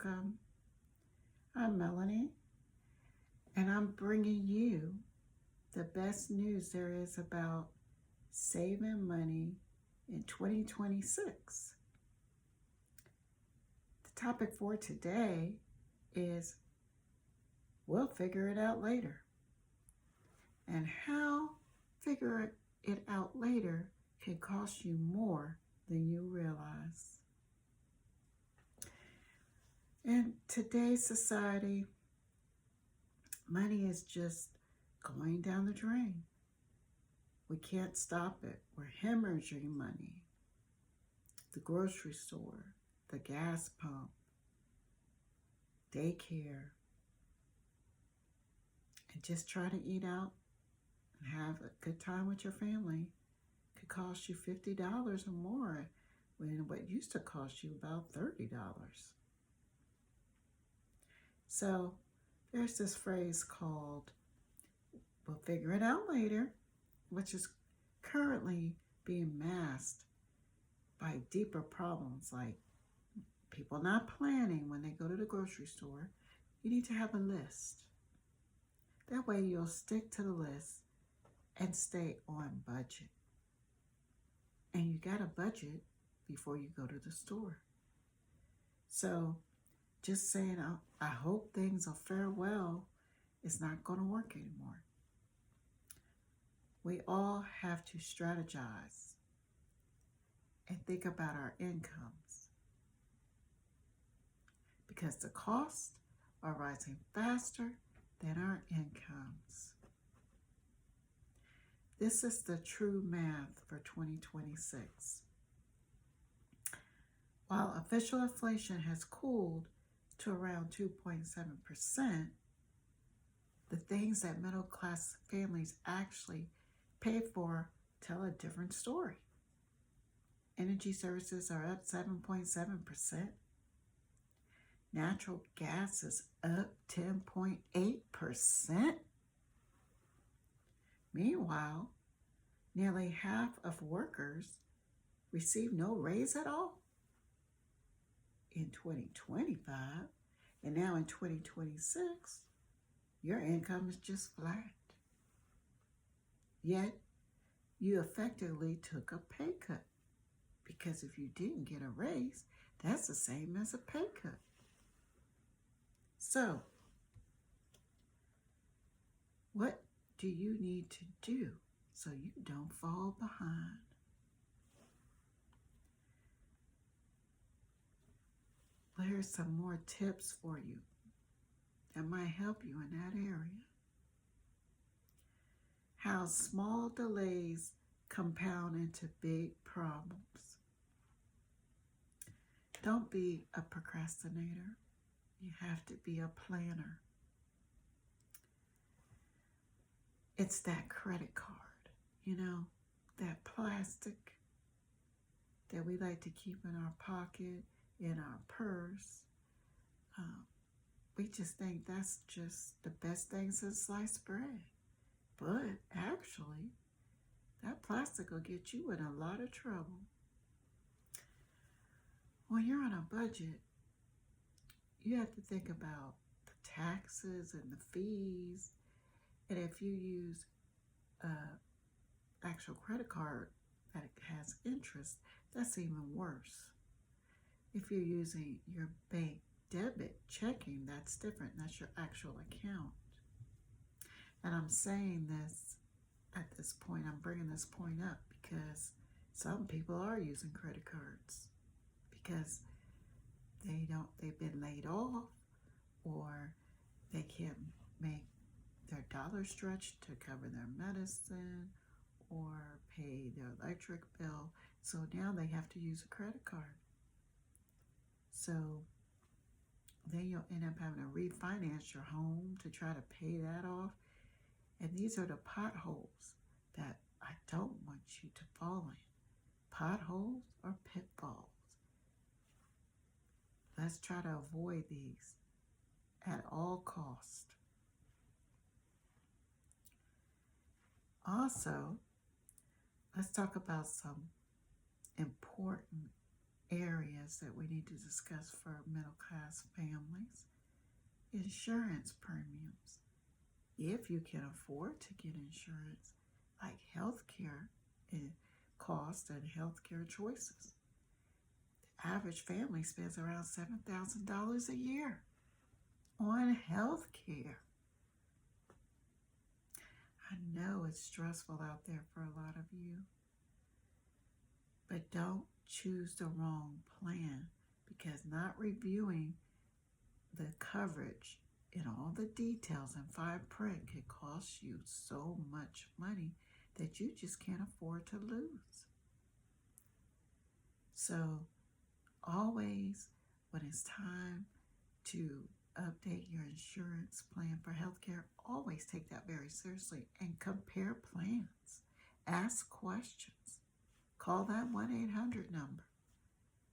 welcome. I'm Melanie, and I'm bringing you the best news there is about saving money in 2026. The topic for today is we'll figure it out later, and how figure it out later can cost you more than you realize. In today's society, money is just going down the drain. We can't stop it. We're hemorrhaging money. The grocery store, the gas pump, daycare, and just try to eat out and have a good time with your family could cost you $50 or more when what used to cost you about $30. So there's this phrase called, we'll figure it out later, which is currently being masked by deeper problems like people not planning when they go to the grocery store. You need to have a list. That way you'll stick to the list and stay on budget. And you got a budget before you go to the store. So just saying, I hope things will fare well, is not going to work anymore. We all have to strategize and think about our incomes because the costs are rising faster than our incomes. This is the true math for 2026. While official inflation has cooled to around 2.7%, the things that middle class families actually pay for tell a different story. Energy services are up 7.7%. Natural gas is up 10.8%. Meanwhile, nearly half of workers receive no raise at all in 2025, and now in 2026, your income is just flat. Yet, you effectively took a pay cut because if you didn't get a raise, that's the same as a pay cut. So, what do you need to do so you don't fall behind? Here's some more tips for you that might help you in that area. How small delays compound into big problems. Don't be a procrastinator. You have to be a planner. It's that credit card, that plastic that we like to keep in our pocket, in our purse. We just think that's just the best thing since sliced bread. But actually, that plastic will get you in a lot of trouble. When you're on a budget, you have to think about the taxes and the fees. And if you use an actual credit card that has interest, that's even worse. If you're using your bank debit checking, that's different. That's your actual account. And I'm saying this at this point, I'm bringing this point up because some people are using credit cards because they've been laid off, or they can't make their dollar stretch to cover their medicine or pay their electric bill. So now they have to use a credit card. So then you'll end up having to refinance your home to try to pay that off. And these are the potholes that I don't want you to fall in. Potholes or pitfalls. Let's try to avoid these at all cost. Also, let's talk about some important areas areas that we need to discuss for middle class families. Insurance premiums. If you can afford to get insurance, like health care and cost and health care choices. The average family spends around $7,000 a year on health care. I know it's stressful out there for a lot of you, but don't choose the wrong plan, because not reviewing the coverage and all the details in fine print could cost you so much money that you just can't afford to lose. So always, when it's time to update your insurance plan for healthcare, always take that very seriously and compare plans. Ask questions. Call that 1-800 number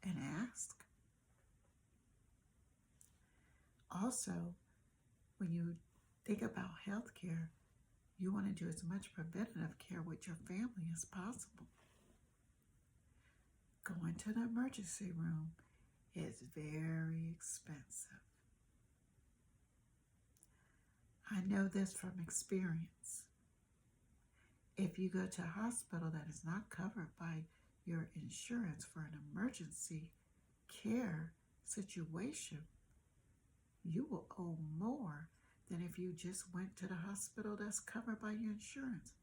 and ask. Also, when you think about healthcare, you want to do as much preventative care with your family as possible. Going to the emergency room is very expensive. I know this from experience. If you go to a hospital that is not covered by your insurance for an emergency care situation, you will owe more than if you just went to the hospital that's covered by your insurance.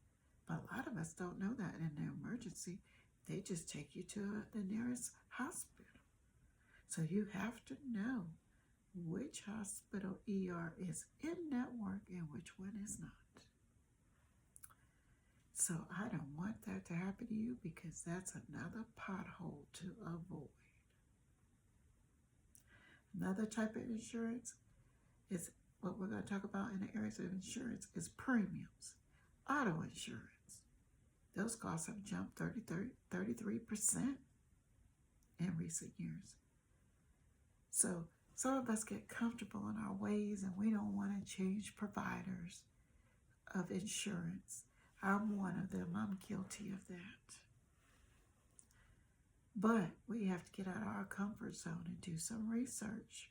But a lot of us don't know that in the emergency. They just take you to the nearest hospital. So you have to know which hospital ER is in network and which one is not. So I don't want that to happen to you, because that's another pothole to avoid. Another type of insurance is what we're going to talk about in the areas of insurance is premiums. Auto insurance. Those costs have jumped 33% in recent years. So some of us get comfortable in our ways and we don't want to change providers of insurance. I'm one of them. I'm guilty of that. But we have to get out of our comfort zone and do some research,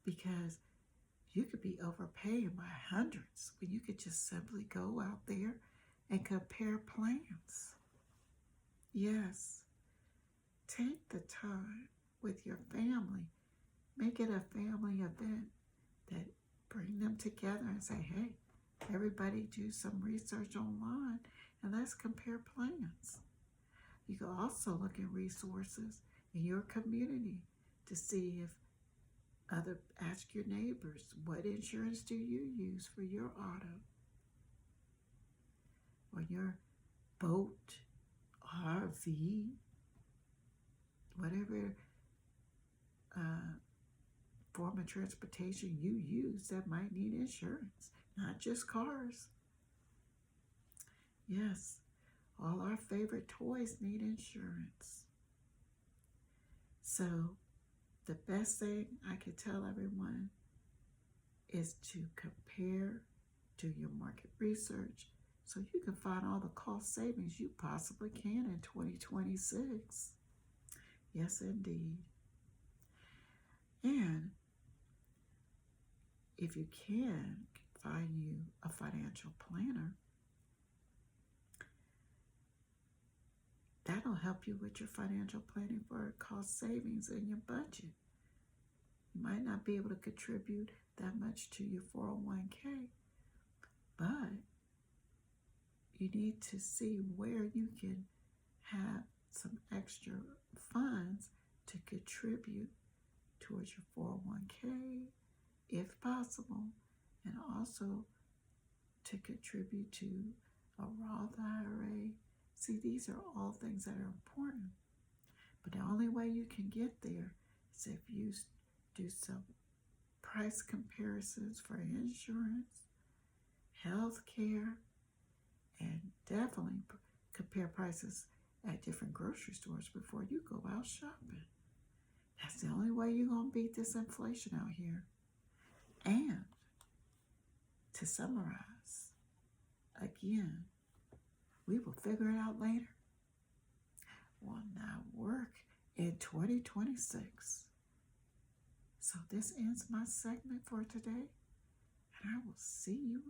because you could be overpaying by hundreds when you could just simply go out there and compare plans. Yes, take the time with your family. Make it a family event that bring them together and say, hey, everybody do some research online and let's compare plans. You can also look at resources in your community to see if ask your neighbors, what insurance do you use for your auto or your boat, RV, whatever form of transportation you use that might need insurance, not just cars. Yes, all our favorite toys need insurance. So the best thing I could tell everyone is to compare, do your market research, so you can find all the cost savings you possibly can in 2026. Yes, indeed. And if you can find you a financial planner, that'll help you with your financial planning for cost savings in your budget. You might not be able to contribute that much to your 401k, but you need to see where you can have some extra funds to contribute towards your 401k, if possible, and also to contribute to a Roth IRA. See, these are all things that are important. But the only way you can get there is if you do some price comparisons for insurance, health care, and definitely compare prices at different grocery stores before you go out shopping. That's the only way you're going to beat this inflation out here. And to summarize, again, we will figure it out later will not work in in 2026. So this ends my segment for today, and I will see you